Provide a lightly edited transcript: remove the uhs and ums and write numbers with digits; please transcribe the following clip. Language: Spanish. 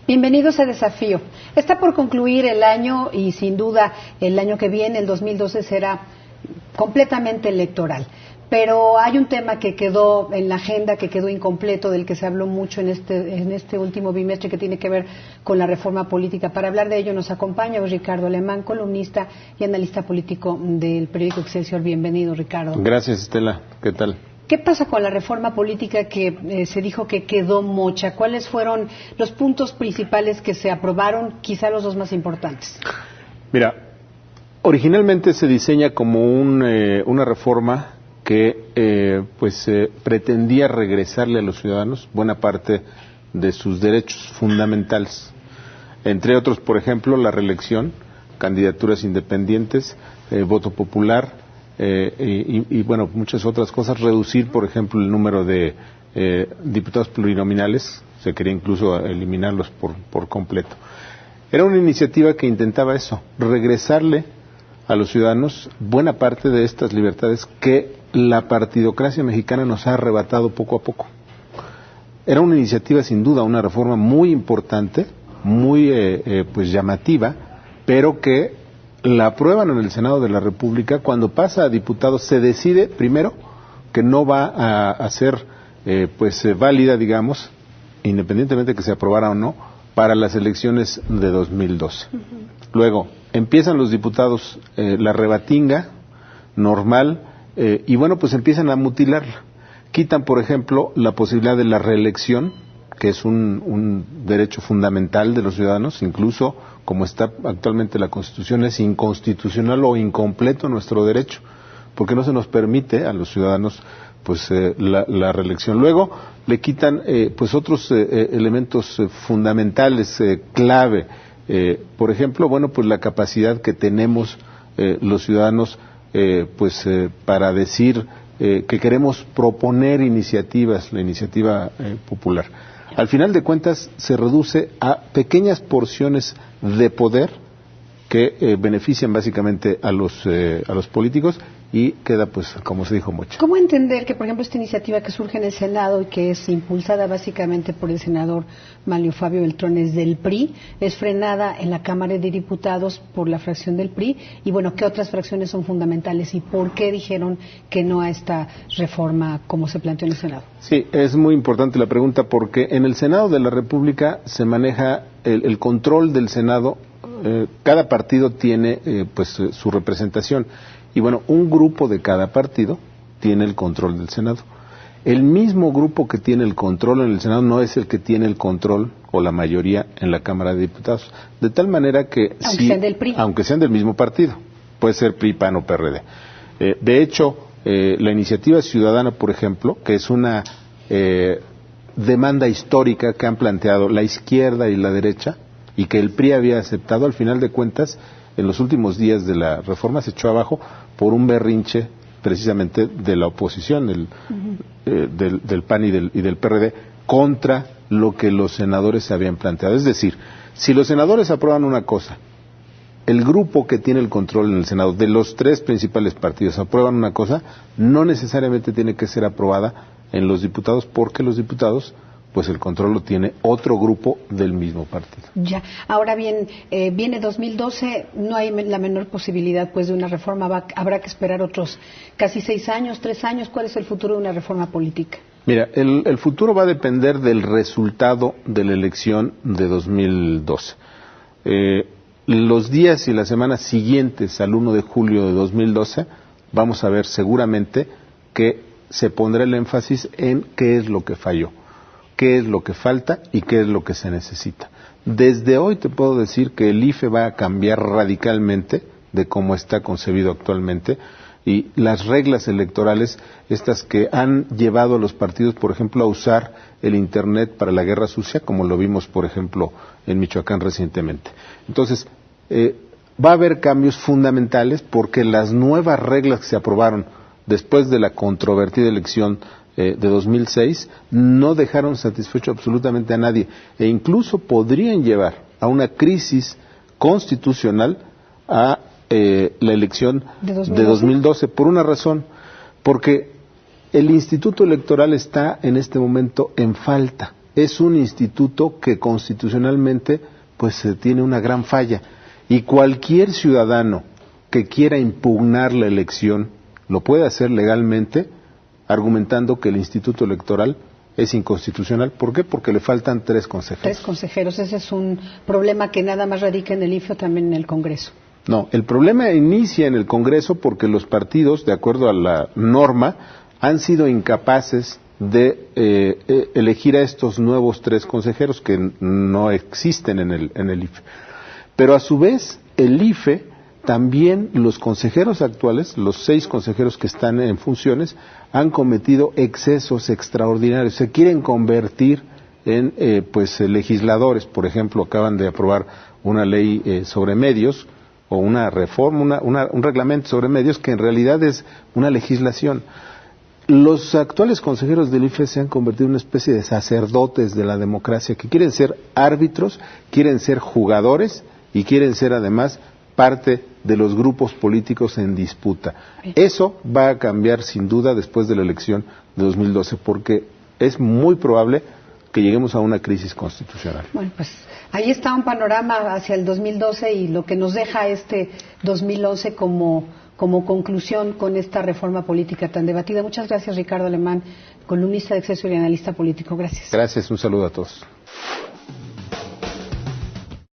Bienvenidos a Desafío. Está por concluir el año y sin duda el año que viene, el 2012, será completamente electoral. Pero hay un tema que quedó en la agenda, que quedó incompleto, del que se habló mucho en este último bimestre, que tiene que ver con la reforma política. Para hablar de ello nos acompaña Ricardo Alemán, columnista y analista político del periódico Excelsior. Bienvenido, Ricardo. Gracias, Estela. ¿Qué tal? ¿Qué pasa con la reforma política que se dijo que quedó mocha? ¿Cuáles fueron los puntos principales que se aprobaron, quizá los dos más importantes? Mira, originalmente se diseña como una reforma que pretendía regresarle a los ciudadanos buena parte de sus derechos fundamentales. Entre otros, por ejemplo, la reelección, candidaturas independientes, voto popular, y muchas otras cosas. Reducir, por ejemplo, el número de diputados plurinominales, se quería incluso eliminarlos por completo. Era una iniciativa que intentaba eso, regresarle a los ciudadanos buena parte de estas libertades que la partidocracia mexicana nos ha arrebatado poco a poco. Era una iniciativa, sin duda, una reforma muy importante, muy llamativa, pero que la aprueban en el Senado de la República. Cuando pasa a diputados se decide primero que no va a ser válida, digamos, independientemente de que se aprobara o no, para las elecciones de 2012. Luego empiezan los diputados la rebatinga normal, empiezan a mutilarla. Quitan, por ejemplo, la posibilidad de la reelección, que es un derecho fundamental de los ciudadanos. Incluso como está actualmente la Constitución, es inconstitucional o incompleto nuestro derecho, porque no se nos permite a los ciudadanos la reelección. Luego le quitan otros elementos fundamentales, clave, por ejemplo, la capacidad que tenemos los ciudadanos para decir que queremos proponer iniciativas, la iniciativa popular. Al final de cuentas se reduce a pequeñas porciones de poder que benefician básicamente a los políticos, y queda, como se dijo, mocha. ¿Cómo entender que, por ejemplo, esta iniciativa que surge en el Senado y que es impulsada básicamente por el senador Manlio Fabio Beltrones del PRI, es frenada en la Cámara de Diputados por la fracción del PRI? Y ¿qué otras fracciones son fundamentales y por qué dijeron que no a esta reforma como se planteó en el Senado? Sí, es muy importante la pregunta, porque en el Senado de la República se maneja el control del Senado. Cada partido tiene su representación, y un grupo de cada partido tiene el control del Senado. El mismo grupo que tiene el control en el Senado no es el que tiene el control o la mayoría en la Cámara de Diputados, de tal manera que aunque sean del mismo partido, puede ser PRI, PAN o PRD. De hecho, la iniciativa ciudadana, por ejemplo, que es una demanda histórica que han planteado la izquierda y la derecha, y que el PRI había aceptado, al final de cuentas, en los últimos días de la reforma se echó abajo por un berrinche precisamente de la oposición, del PAN y del PRD, contra lo que los senadores habían planteado. Es decir, si los senadores aprueban una cosa, el grupo que tiene el control en el Senado, de los tres principales partidos, aprueban una cosa, no necesariamente tiene que ser aprobada en los diputados, porque los diputados el control lo tiene otro grupo del mismo partido. Ya. Ahora bien, viene 2012, no hay la menor posibilidad de una reforma. Habrá que esperar otros casi 6 años, 3 años. ¿Cuál es el futuro de una reforma política? Mira, el futuro va a depender del resultado de la elección de 2012. Los días y las semanas siguientes al 1 de julio de 2012 vamos a ver seguramente que se pondrá el énfasis en qué es lo que falló, qué es lo que falta y qué es lo que se necesita. Desde hoy te puedo decir que el IFE va a cambiar radicalmente de cómo está concebido actualmente, y las reglas electorales, estas que han llevado a los partidos, por ejemplo, a usar el Internet para la guerra sucia, como lo vimos, por ejemplo, en Michoacán recientemente. Entonces, va a haber cambios fundamentales, porque las nuevas reglas que se aprobaron después de la controvertida elección de 2006 no dejaron satisfecho absolutamente a nadie, e incluso podrían llevar a una crisis constitucional a la elección de 2012, por una razón, porque el Instituto Electoral está en este momento en falta. es un instituto que constitucionalmente pues tiene una gran falla, y cualquier ciudadano que quiera impugnar la elección lo puede hacer legalmente, argumentando que el instituto electoral es inconstitucional. ¿Por qué? Porque le faltan 3 consejeros. 3 consejeros. Ese es un problema que nada más radica en el IFE o también en el Congreso. No, el problema inicia en el Congreso porque los partidos, de acuerdo a la norma, han sido incapaces de elegir a estos nuevos 3 consejeros que no existen en el IFE. Pero a su vez, el IFE, también los consejeros actuales, los 6 consejeros que están en funciones, han cometido excesos extraordinarios. Se quieren convertir en legisladores. Por ejemplo, acaban de aprobar una ley sobre medios, o una reforma, un reglamento sobre medios que en realidad es una legislación. Los actuales consejeros del IFE se han convertido en una especie de sacerdotes de la democracia, que quieren ser árbitros, quieren ser jugadores y quieren ser además parte de los grupos políticos en disputa. Eso va a cambiar sin duda después de la elección de 2012, porque es muy probable que lleguemos a una crisis constitucional. Bueno, pues ahí está un panorama hacia el 2012 y lo que nos deja este 2011 como conclusión con esta reforma política tan debatida. Muchas gracias, Ricardo Alemán, columnista de Excelsior y analista político. Gracias. Gracias, un saludo a todos.